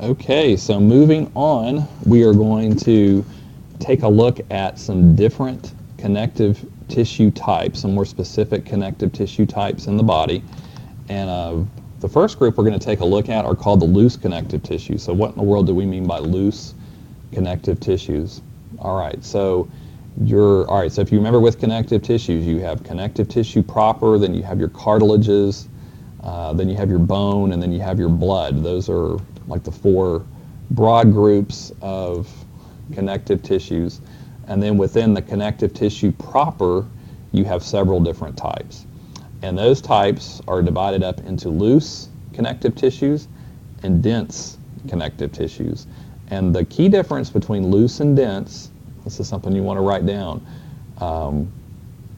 Okay, so moving on, we are going to take a look at some different connective tissue types, some more specific connective tissue types in the body. And the first group we're going to take a look at are called the loose connective tissues. So what in the world do we mean by loose connective tissues? All right, so so if you remember with connective tissues, you have connective tissue proper, then you have your cartilages, then you have your bone, and then you have your blood. Those are like the four broad groups of connective tissues. And then within the connective tissue proper, you have several different types. And those types are divided up into loose connective tissues and dense connective tissues. And the key difference between loose and dense, this is something you want to write down,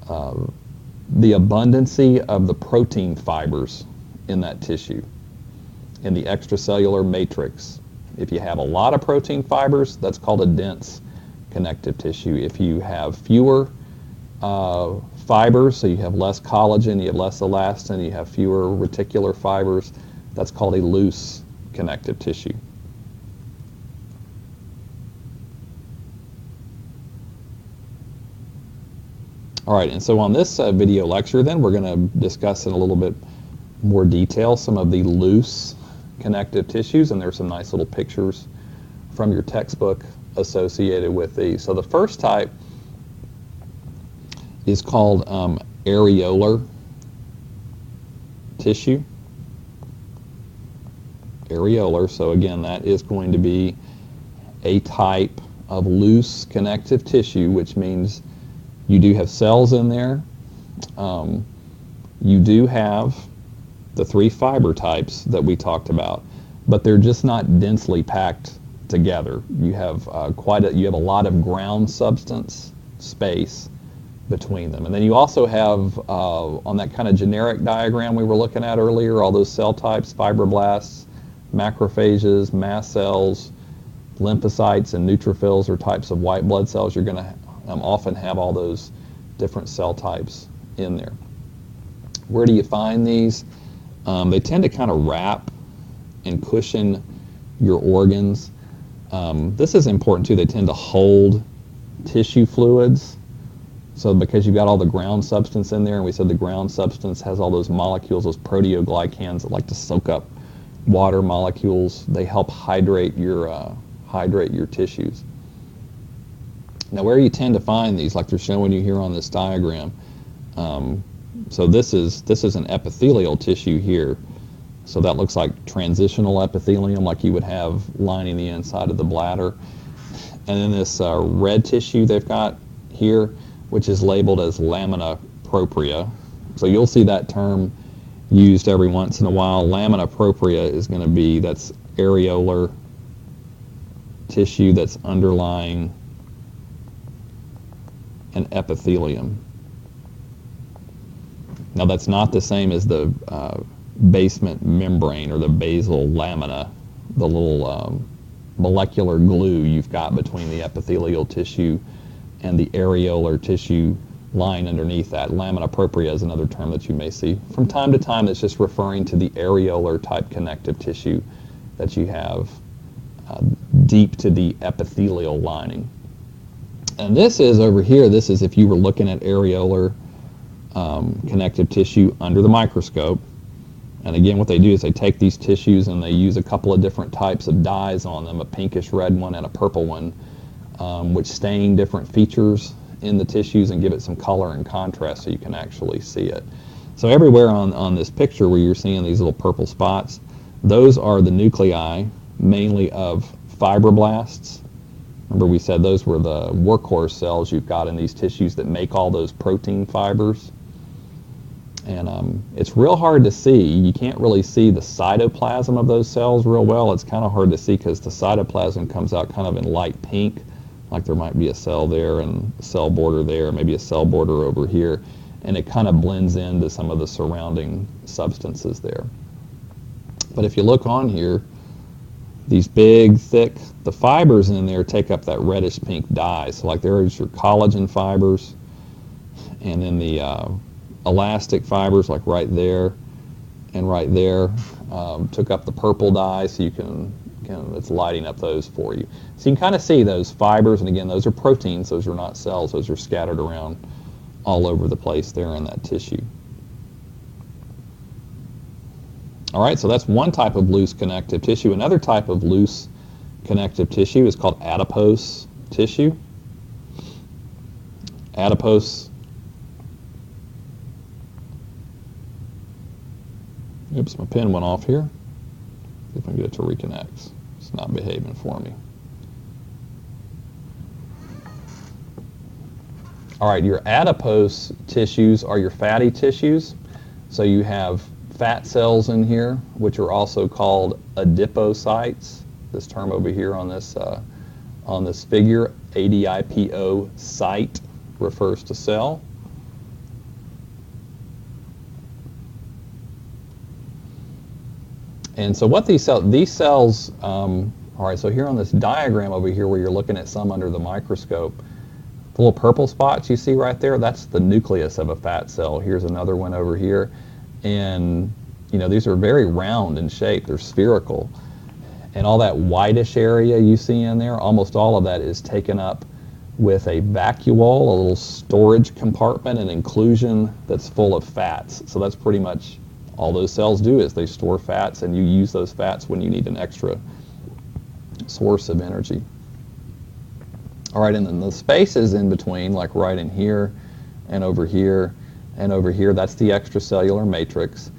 the abundancy of the protein fibers in that tissue, in the extracellular matrix. If you have a lot of protein fibers, that's called a dense connective tissue. If you have fewer fibers, so you have less collagen, you have less elastin, you have fewer reticular fibers, that's called a loose connective tissue. All right, and so on this video lecture then, we're going to discuss in a little bit more detail some of the loose connective tissues, and there's some nice little pictures from your textbook associated with these. So the first type is called areolar tissue. Areolar, so again, that is going to be a type of loose connective tissue, which means you do have cells in there. You do have the three fiber types that we talked about, but they're just not densely packed together. You have you have a lot of ground substance space between them. And then you also have, on that kind of generic diagram we were looking at earlier, all those cell types, fibroblasts, macrophages, mast cells, lymphocytes, and neutrophils are types of white blood cells. You're going to often have all those different cell types in there. Where do you find these? They tend to kind of wrap and cushion your organs. This is important too. They tend to hold tissue fluids. So because you've got all the ground substance in there, and we said the ground substance has all those molecules, those proteoglycans that like to soak up water molecules. They help hydrate your tissues. Now where you tend to find these, like they're showing you here on this diagram, so this is an epithelial tissue here. So that looks like transitional epithelium, like you would have lining the inside of the bladder. And then this red tissue they've got here, which is labeled as lamina propria. So you'll see that term used every once in a while. Lamina propria is going to be, that's areolar tissue that's underlying an epithelium. Now that's not the same as the basement membrane or the basal lamina, the little molecular glue you've got between the epithelial tissue and the areolar tissue lying underneath that. Lamina propria is another term that you may see from time to time that's just referring to the areolar type connective tissue that you have deep to the epithelial lining. And this is over here, this is if you were looking at areolar connective tissue under the microscope. And again, what they do is they take these tissues and they use a couple of different types of dyes on them, a pinkish red one and a purple one, which stain different features in the tissues and give it some color and contrast so you can actually see it. So everywhere on this picture where you're seeing these little purple spots, those are the nuclei mainly of fibroblasts. Remember we said those were the workhorse cells you've got in these tissues that make all those protein fibers. And it's real hard to see. You can't really see the cytoplasm of those cells real well. It's kind of hard to see because the cytoplasm comes out kind of in light pink, like there might be a cell there and a cell border there, maybe a cell border over here, and it kind of blends into some of the surrounding substances there. But if you look on here, these big, thick, the fibers in there take up that reddish pink dye. So like there's your collagen fibers, and then the elastic fibers like right there and right there took up the purple dye, so you can it's lighting up those for you. So you can kind of see those fibers, and again, those are proteins. Those are not cells. Those are scattered around all over the place there in that tissue. All right, so that's one type of loose connective tissue. Another type of loose connective tissue is called adipose tissue. Adipose. Oops, my pen went off here. See if I can get it to reconnect. It's not behaving for me. All right, your adipose tissues are your fatty tissues. So you have fat cells in here, which are also called adipocytes. This term over here on this figure, ADIPO, site, refers to cell. And so what these cells, all right, so here on this diagram over here where you're looking at some under the microscope, the little purple spots you see right there, that's the nucleus of a fat cell. Here's another one over here. And, you know, these are very round in shape. They're spherical. And all that whitish area you see in there, almost all of that is taken up with a vacuole, a little storage compartment, an inclusion that's full of fats. So that's pretty much all those cells do, is they store fats, and you use those fats when you need an extra source of energy. All right, and then the spaces in between, like right in here and over here and over here, that's the extracellular matrix.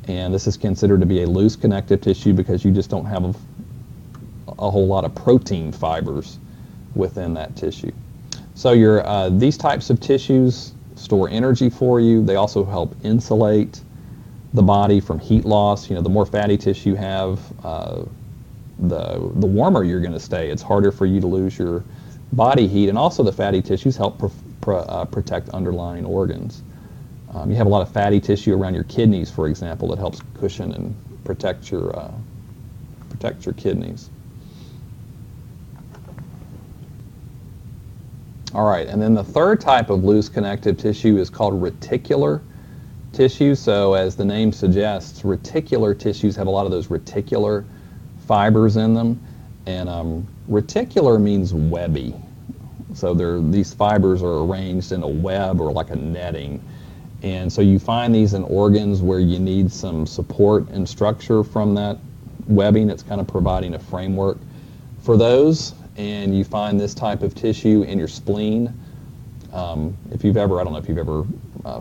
And this is considered to be a loose connective tissue because you just don't have a whole lot of protein fibers within that tissue. So these types of tissues store energy for you. They also help insulate the body from heat loss. You know, the more fatty tissue you have, the warmer you're going to stay. It's harder for you to lose your body heat, and also the fatty tissues help protect underlying organs. You have a lot of fatty tissue around your kidneys, for example, that helps cushion and protect your kidneys. All right, and then the third type of loose connective tissue is called reticular tissue. So as the name suggests, reticular tissues have a lot of those reticular fibers in them, and reticular means webby. So these fibers are arranged in a web or like a netting, and so you find these in organs where you need some support and structure from that webbing. It's kind of providing a framework for those, and you find this type of tissue in your spleen. If you've ever, I don't know if you've ever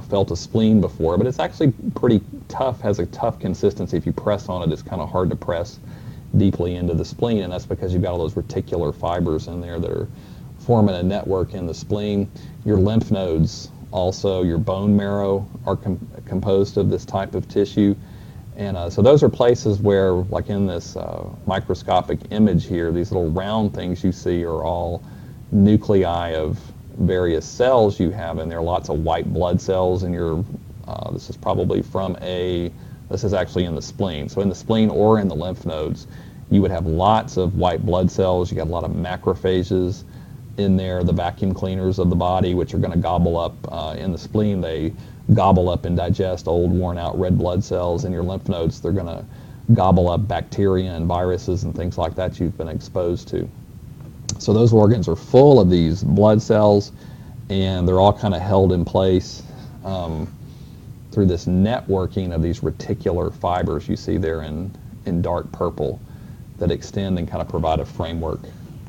felt a spleen before, but it's actually pretty tough, has a tough consistency. If you press on it, it's kind of hard to press deeply into the spleen, and that's because you've got all those reticular fibers in there that are forming a network in the spleen. Your lymph nodes, also your bone marrow, are composed of this type of tissue. And so those are places where, like in this microscopic image here, these little round things you see are all nuclei of various cells you have in there. Lots of white blood cells in your, this is probably this is actually in the spleen. So in the spleen or in the lymph nodes, you would have lots of white blood cells. You got a lot of macrophages in there, the vacuum cleaners of the body, which are going to gobble up in the spleen. They gobble up and digest old, worn out red blood cells. In your lymph nodes, they're going to gobble up bacteria and viruses and things like that you've been exposed to. So those organs are full of these blood cells, and they're all kind of held in place through this networking of these reticular fibers you see there in dark purple that extend and kind of provide a framework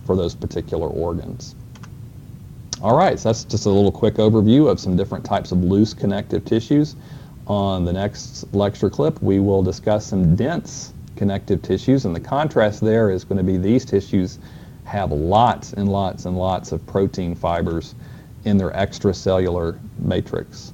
for those particular organs. All right, so that's just a little quick overview of some different types of loose connective tissues. On the next lecture clip, we will discuss some dense connective tissues, and the contrast there is going to be these tissues have lots and lots and lots of protein fibers in their extracellular matrix.